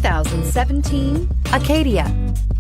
2017 Acadia.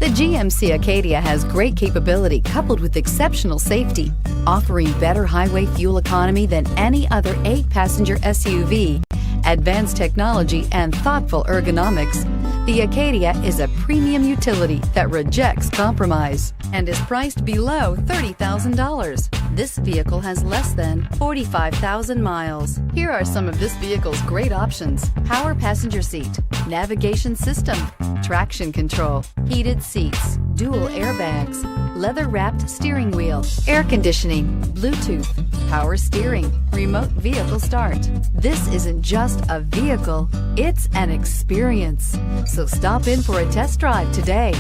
The GMC Acadia has great capability coupled with exceptional safety, offering better highway fuel economy than any other 8-passenger SUV, advanced technology, and thoughtful ergonomics. The Acadia is a premium utility that rejects compromise and is priced below $30,000. This vehicle has less than 45,000 miles. Here are some of this vehicle's great options: power passenger seat, navigation system, traction control, heated seats, dual airbags, leather-wrapped steering wheel, air conditioning, Bluetooth, power steering, remote vehicle start. This isn't just a vehicle, it's an experience. So stop in for a test drive today.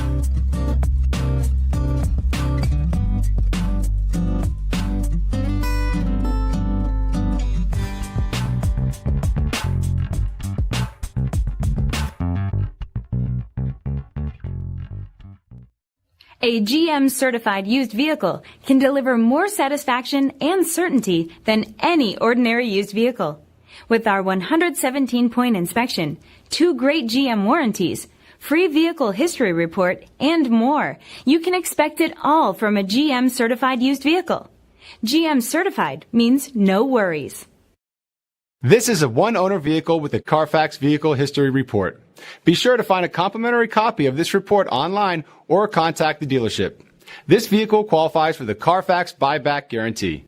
A GM certified used vehicle can deliver more satisfaction and certainty than any ordinary used vehicle. With our 117-point inspection, 2 great GM warranties, free vehicle history report, and more, you can expect it all from a GM certified used vehicle. GM certified means no worries. This is a one-owner vehicle with a Carfax Vehicle History Report. Be sure to find a complimentary copy of this report online or contact the dealership. This vehicle qualifies for the Carfax Buyback Guarantee.